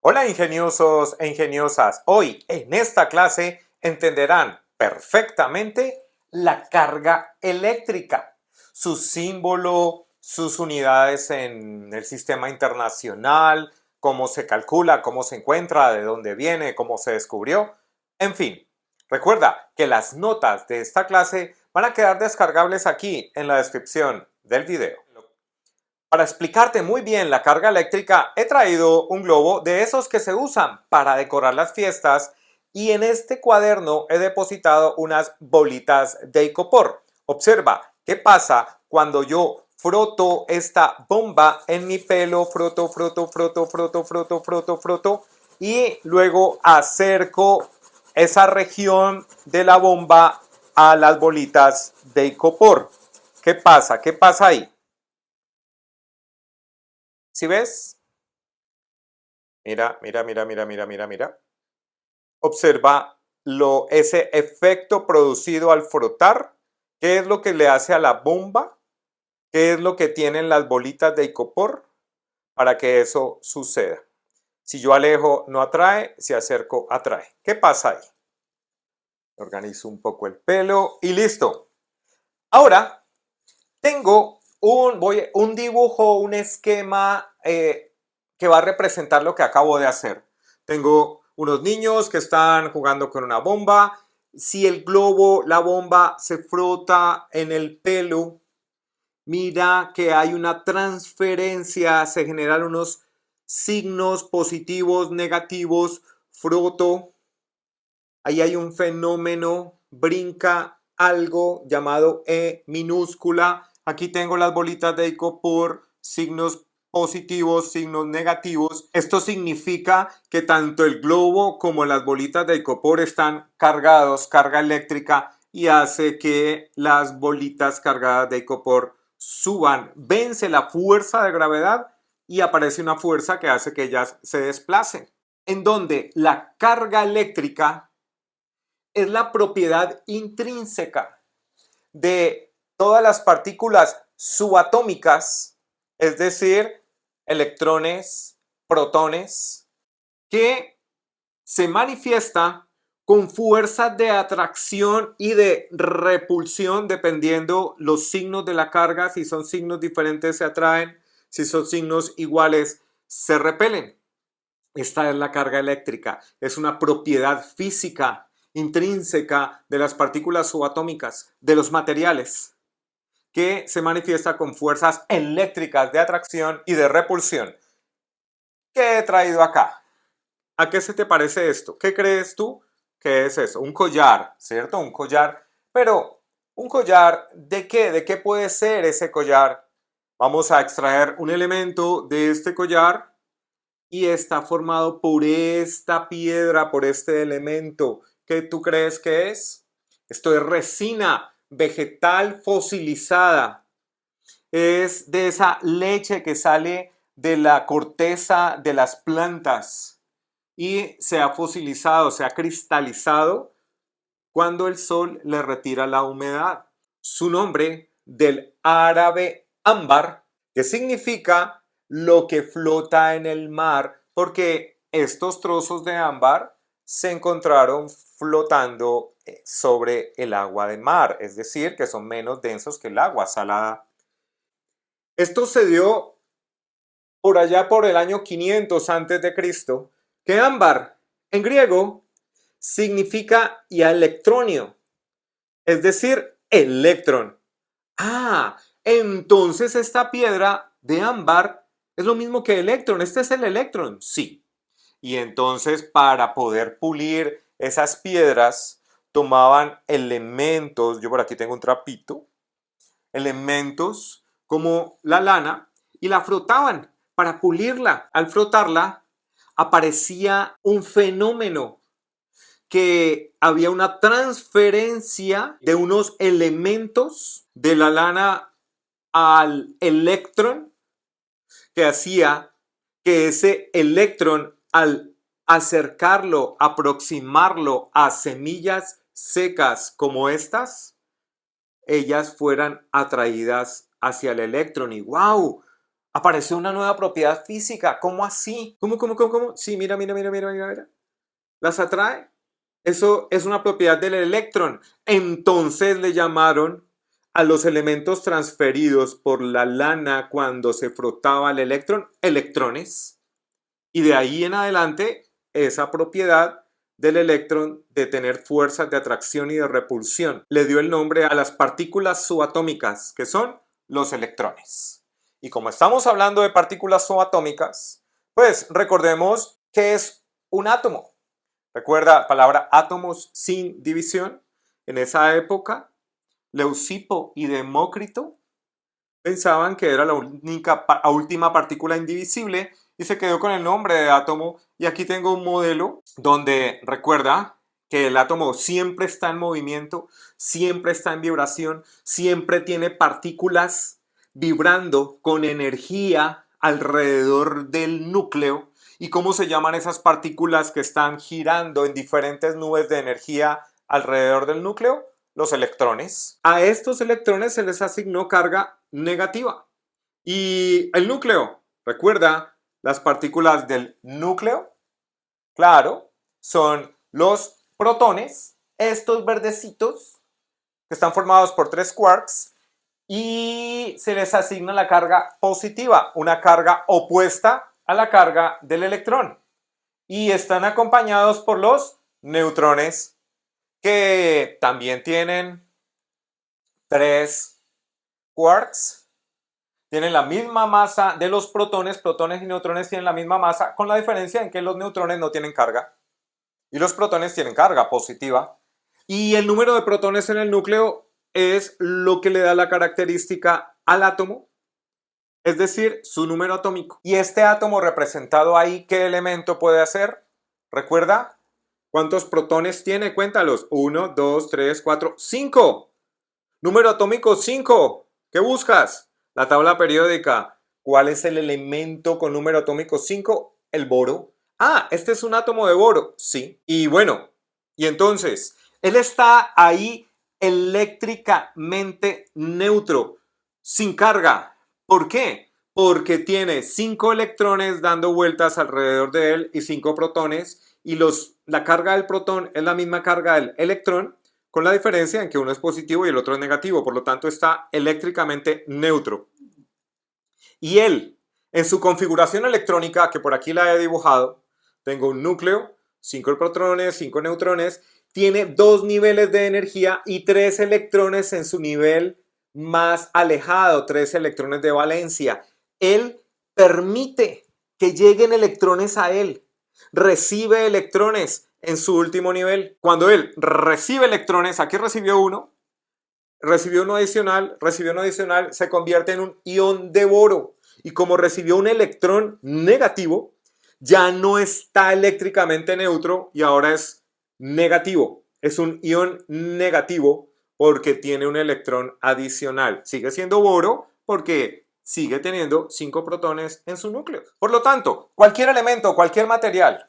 Hola ingeniosos e ingeniosas, hoy en esta clase entenderán perfectamente la carga eléctrica, su símbolo, sus unidades en el sistema internacional, cómo se calcula, cómo se encuentra, de dónde viene, cómo se descubrió, en fin. Recuerda que las notas de esta clase van a quedar descargables aquí en la descripción del video. Para explicarte muy bien la carga eléctrica, he traído un globo de esos que se usan para decorar las fiestas y en este cuaderno he depositado unas bolitas de icopor. Observa qué pasa cuando yo froto esta bomba en mi pelo, froto y luego acerco esa región de la bomba a las bolitas de icopor. ¿Qué pasa? ¿Qué pasa ahí? ¿Sí ves? Mira. Observa ese efecto producido al frotar. ¿Qué es lo que le hace a la bomba? ¿Qué es lo que tienen las bolitas de icopor para que eso suceda? Si yo alejo, no atrae. Si acerco, atrae. ¿Qué pasa ahí? Organizo un poco el pelo y listo. Ahora tengo un dibujo, un esquema que va a representar lo que acabo de hacer. Tengo unos niños que están jugando con una bomba. Si el globo, la bomba, se frota en el pelo, mira que hay una transferencia, se generan unos signos positivos, negativos. Froto, ahí hay un fenómeno, brinca algo llamado E minúscula. Aquí tengo las bolitas de icopor, signos positivos, signos negativos. Esto significa que tanto el globo como las bolitas de icopor están cargados, carga eléctrica, y hace que las bolitas cargadas de icopor suban. Vence la fuerza de gravedad y aparece una fuerza que hace que ellas se desplacen. En donde la carga eléctrica es la propiedad intrínseca de todas las partículas subatómicas, es decir, electrones, protones, que se manifiesta con fuerzas de atracción y de repulsión dependiendo los signos de la carga. Si son signos diferentes se atraen, si son signos iguales se repelen. Esta es la carga eléctrica, es una propiedad física intrínseca de las partículas subatómicas, de los materiales, que se manifiesta con fuerzas eléctricas de atracción y de repulsión. ¿Qué he traído acá? ¿A qué se te parece esto? ¿Qué crees tú que es eso? Un collar, ¿cierto? Un collar. Pero, ¿un collar de qué? ¿De qué puede ser ese collar? Vamos a extraer un elemento de este collar y está formado por esta piedra, por este elemento. ¿Qué tú crees que es? Esto es resina vegetal fosilizada. Es de esa leche que sale de la corteza de las plantas y se ha fosilizado, se ha cristalizado cuando el sol le retira la humedad. Su nombre del árabe ámbar, que significa lo que flota en el mar, porque estos trozos de ámbar se encontraron flotando sobre el agua de mar, es decir, que son menos densos que el agua salada. Esto se dio por allá por el año 500 antes de Cristo, que ámbar en griego significa electronio, es decir, electrón. Ah, entonces esta piedra de ámbar es lo mismo que electrón. Este es el electrón, sí. Y entonces para poder pulir esas piedras tomaban elementos, yo por aquí tengo un trapito, elementos como la lana y la frotaban para pulirla. Al frotarla aparecía un fenómeno que había una transferencia de unos elementos de la lana al electrón que hacía que ese electrón al acercarlo, aproximarlo a semillas secas como estas, ellas fueran atraídas hacia el electrón y ¡wow! Apareció una nueva propiedad física. ¿Cómo así? ¿Cómo? Sí, mira. Las atrae. Eso es una propiedad del electrón. Entonces le llamaron a los elementos transferidos por la lana cuando se frotaba el electrón, electrones. Y de ahí en adelante, esa propiedad del electrón de tener fuerzas de atracción y de repulsión le dio el nombre a las partículas subatómicas, que son los electrones. Y como estamos hablando de partículas subatómicas, pues recordemos que es un átomo. Recuerda, palabra átomos sin división. En esa época, Leucipo y Demócrito pensaban que era la última partícula indivisible y se quedó con el nombre de átomo. Y aquí tengo un modelo donde recuerda que el átomo siempre está en movimiento, siempre está en vibración, siempre tiene partículas vibrando con energía alrededor del núcleo. ¿Y cómo se llaman esas partículas que están girando en diferentes nubes de energía alrededor del núcleo? Los electrones. A estos electrones se les asignó carga negativa. Y el núcleo, recuerda, las partículas del núcleo, claro, son los protones, estos verdecitos, que están formados por 3 quarks, y se les asigna la carga positiva, una carga opuesta a la carga del electrón. Y están acompañados por los neutrones, que también tienen 3 quarks, tienen la misma masa de los protones, protones y neutrones tienen la misma masa, con la diferencia en que los neutrones no tienen carga y los protones tienen carga positiva. Y el número de protones en el núcleo es lo que le da la característica al átomo, es decir, su número atómico. Y este átomo representado ahí, ¿qué elemento puede hacer? ¿Recuerda? ¿Cuántos protones tiene? Cuéntalos. 1, 2, 3, 4, 5. Número atómico 5. ¿Qué buscas? La tabla periódica. ¿Cuál es el elemento con número atómico 5? El boro. Ah, este es un átomo de boro. Sí. Y bueno, y entonces, él está ahí eléctricamente neutro, sin carga. ¿Por qué? Porque tiene 5 electrones dando vueltas alrededor de él y 5 protones. Y la carga del protón es la misma carga del electrón, con la diferencia en que uno es positivo y el otro es negativo, por lo tanto está eléctricamente neutro. Y él, en su configuración electrónica, que por aquí la he dibujado, tengo un núcleo, 5 protones, 5 neutrones, tiene 2 niveles de energía y 3 electrones en su nivel más alejado, 3 electrones de valencia. Él permite que lleguen electrones a él, recibe electrones en su último nivel. Cuando él recibe electrones, aquí recibió uno adicional, se convierte en un ion de boro. Y como recibió un electrón negativo, ya no está eléctricamente neutro y ahora es negativo. Es un ion negativo porque tiene un electrón adicional. Sigue siendo boro porque sigue teniendo 5 protones en su núcleo. Por lo tanto, cualquier elemento, cualquier material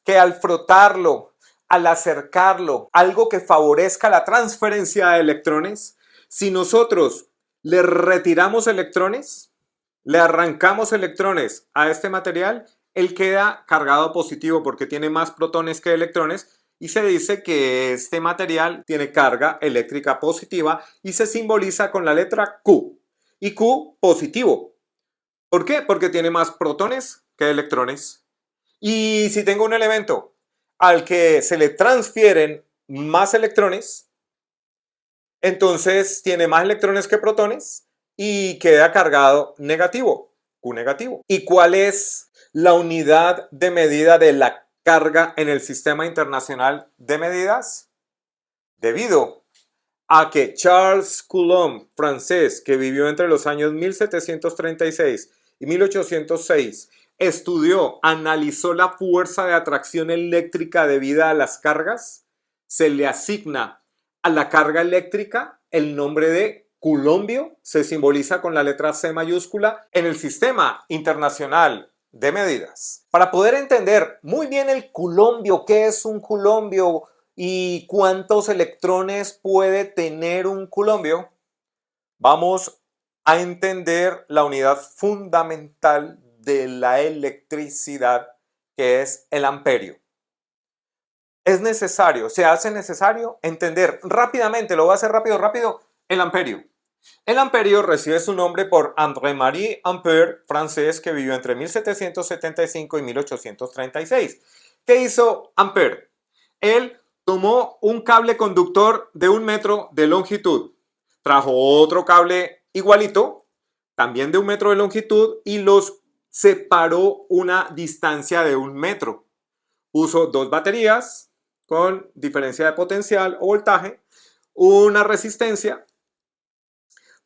que al frotarlo, al acercarlo, algo que favorezca la transferencia de electrones, si nosotros le retiramos electrones, le arrancamos electrones a este material, él queda cargado positivo porque tiene más protones que electrones y se dice que este material tiene carga eléctrica positiva y se simboliza con la letra Q. Y Q positivo. ¿Por qué? Porque tiene más protones que electrones. Y si tengo un elemento al que se le transfieren más electrones, entonces tiene más electrones que protones y queda cargado negativo, Q negativo. ¿Y cuál es la unidad de medida de la carga en el Sistema Internacional de Medidas? Debido a que Charles Coulomb, francés, que vivió entre los años 1736 y 1806, estudió, analizó la fuerza de atracción eléctrica debida a las cargas, se le asigna a la carga eléctrica el nombre de coulombio, se simboliza con la letra C mayúscula en el Sistema Internacional de Medidas. Para poder entender muy bien el coulombio, ¿qué es un coulombio y cuántos electrones puede tener un coulombio? Vamos a entender la unidad fundamental de la electricidad, que es el amperio. Es necesario, se hace necesario entender rápidamente, lo voy a hacer rápido, el amperio. El amperio recibe su nombre por André-Marie Ampère, francés, que vivió entre 1775 y 1836. ¿Qué hizo Ampère? Él tomó un cable conductor de 1 metro de longitud, trajo otro cable igualito, también de 1 metro de longitud, y los separó una distancia de 1 metro. Puso dos baterías con diferencia de potencial o voltaje, una resistencia,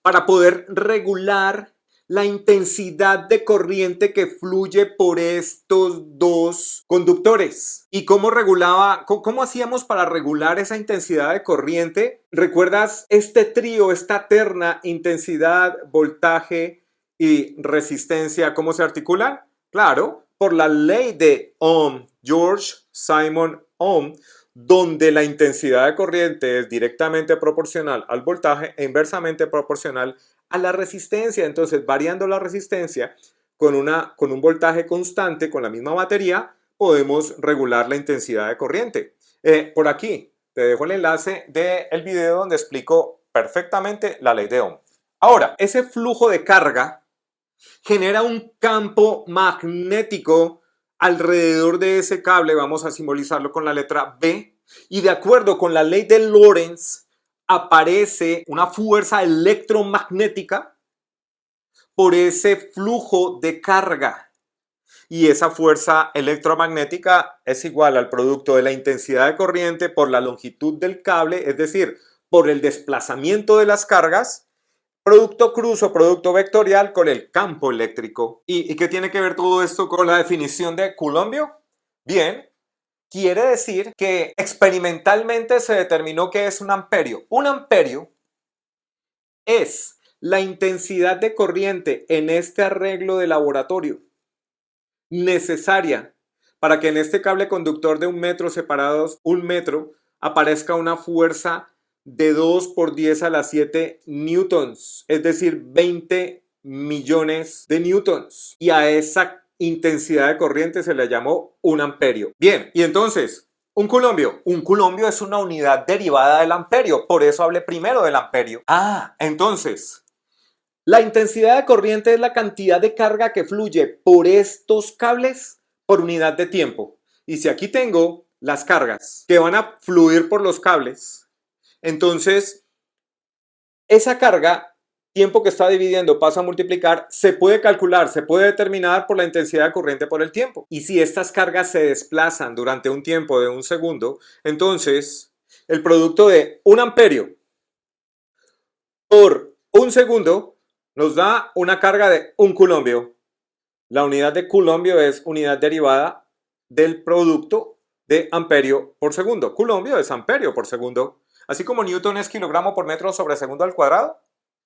para poder regular la intensidad de corriente que fluye por estos dos conductores. ¿Y cómo regulaba, cómo hacíamos para regular esa intensidad de corriente? ¿Recuerdas este trío, esta terna, intensidad, voltaje y resistencia, cómo se articulan? Claro, por la ley de Ohm, George Simon Ohm, donde la intensidad de corriente es directamente proporcional al voltaje e inversamente proporcional a la resistencia. Entonces, variando la resistencia con un voltaje constante, con la misma batería, podemos regular la intensidad de corriente. Por aquí te dejo el enlace del video donde explico perfectamente la ley de Ohm. Ahora, ese flujo de carga genera un campo magnético alrededor de ese cable. Vamos a simbolizarlo con la letra B, y de acuerdo con la ley de Lorentz aparece una fuerza electromagnética por ese flujo de carga, y esa fuerza electromagnética es igual al producto de la intensidad de corriente por la longitud del cable, es decir, por el desplazamiento de las cargas, producto cruz o producto vectorial con el campo eléctrico. ¿Y qué tiene que ver todo esto con la definición de Coulombio? Bien, quiere decir que experimentalmente se determinó que es un amperio. Un amperio es la intensidad de corriente en este arreglo de laboratorio necesaria para que en este cable conductor de 1 metro separados 1 metro aparezca una fuerza de 2 por 10 a la 7 newtons, es decir, 20 millones de newtons. Y a esa intensidad de corriente se le llamó un amperio. Bien, y entonces, un culombio. Un culombio es una unidad derivada del amperio, por eso hablé primero del amperio. Entonces, la intensidad de corriente es la cantidad de carga que fluye por estos cables por unidad de tiempo. Y si aquí tengo las cargas que van a fluir por los cables, entonces esa carga, tiempo que está dividiendo, pasa a multiplicar, se puede calcular, se puede determinar por la intensidad de corriente por el tiempo. Y si estas cargas se desplazan durante un tiempo de 1 segundo, entonces el producto de 1 amperio por 1 segundo nos da una carga de 1 culombio. La unidad de culombio es unidad derivada del producto de amperio por segundo. Culombio es amperio por segundo. Así como newton es kilogramo por metro sobre segundo al cuadrado,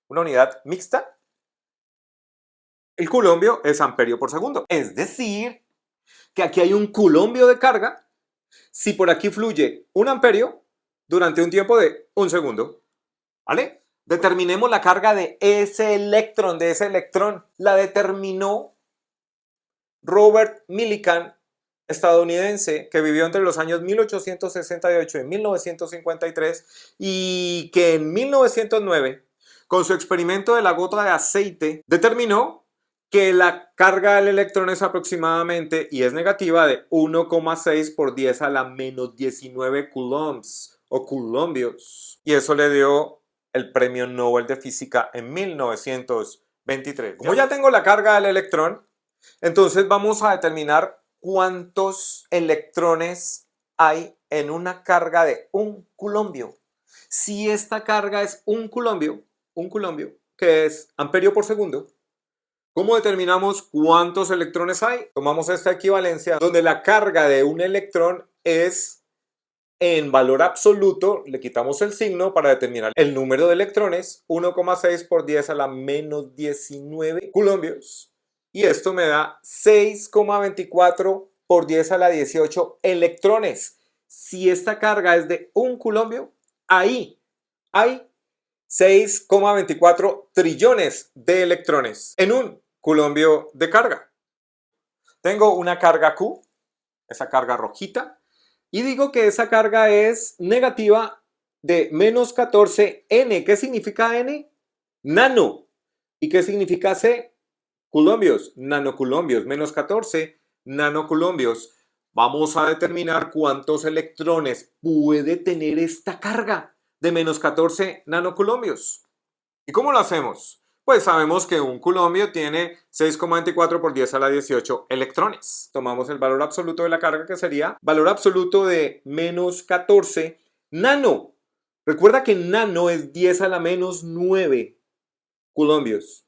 una unidad mixta, el culombio es amperio por segundo. Es decir, que aquí hay un culombio de carga si por aquí fluye 1 amperio durante un tiempo de 1 segundo. ¿Vale? Determinemos la carga de ese electrón. La determinó Robert Millikan, estadounidense, que vivió entre los años 1868 y 1953, y que en 1909, con su experimento de la gota de aceite, determinó que la carga del electrón es aproximadamente, y es negativa, de 1,6 por 10 a la menos 19 coulombs o coulombios. Y eso le dio el premio Nobel de Física en 1923. Como ya tengo la carga del electrón, entonces vamos a determinar cuántos electrones hay en una carga de 1 culombio. Si esta carga es 1 culombio, que es amperio por segundo, ¿cómo determinamos cuántos electrones hay? Tomamos esta equivalencia donde la carga de un electrón es en valor absoluto, le quitamos el signo para determinar el número de electrones, 1,6 por 10 a la menos 19 coulombios. Y esto me da 6,24 por 10 a la 18 electrones. Si esta carga es de 1 culombio, ahí hay 6,24 trillones de electrones en un coulombio de carga. Tengo una carga Q, esa carga rojita, y digo que esa carga es negativa de menos 14 N. ¿Qué significa N? Nano. ¿Y qué significa C? Coulombios, nanocoulombios, menos 14 nanocoulombios. Vamos a determinar cuántos electrones puede tener esta carga de menos 14 nanocoulombios. ¿Y cómo lo hacemos? Pues sabemos que un coulombio tiene 6,24 por 10 a la 18 electrones. Tomamos el valor absoluto de la carga, que sería valor absoluto de menos 14 nano. Recuerda que nano es 10 a la menos 9 coulombios.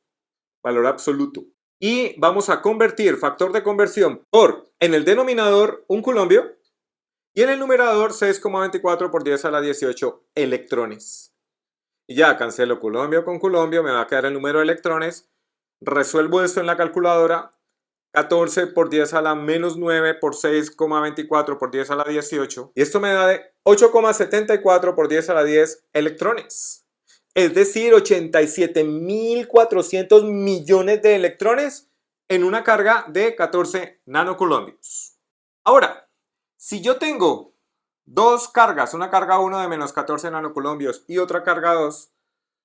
Valor absoluto. Y vamos a convertir factor de conversión por, en el denominador, un coulombio y en el numerador 6,24 por 10 a la 18 electrones. Y ya cancelo coulombio con coulombio, me va a quedar el número de electrones. Resuelvo esto en la calculadora. 14 por 10 a la menos 9 por 6,24 por 10 a la 18. Y esto me da de 8,74 por 10 a la 10 electrones. Es decir, 87.400 millones de electrones en una carga de 14 nanocoulombios. Ahora, si yo tengo dos cargas, una carga 1 de menos 14 nanocoulombios y otra carga 2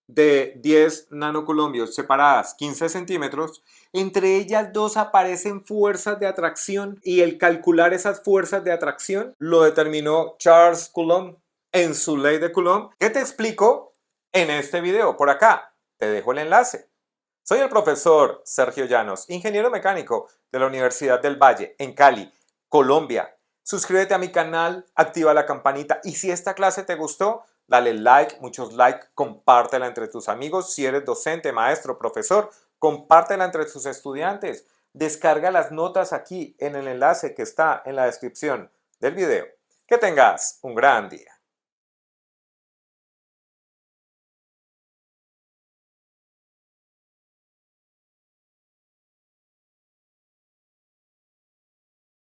de 10 nanocoulombios separadas 15 centímetros, entre ellas dos aparecen fuerzas de atracción y el calcular esas fuerzas de atracción lo determinó Charles Coulomb en su ley de Coulomb, que te explico en este video. Por acá te dejo el enlace. Soy el profesor Sergio Llanos, ingeniero mecánico de la Universidad del Valle en Cali, Colombia. Suscríbete a mi canal, activa la campanita y si esta clase te gustó, dale like, muchos likes, compártela entre tus amigos. Si eres docente, maestro, profesor, compártela entre tus estudiantes. Descarga las notas aquí en el enlace que está en la descripción del video. Que tengas un gran día.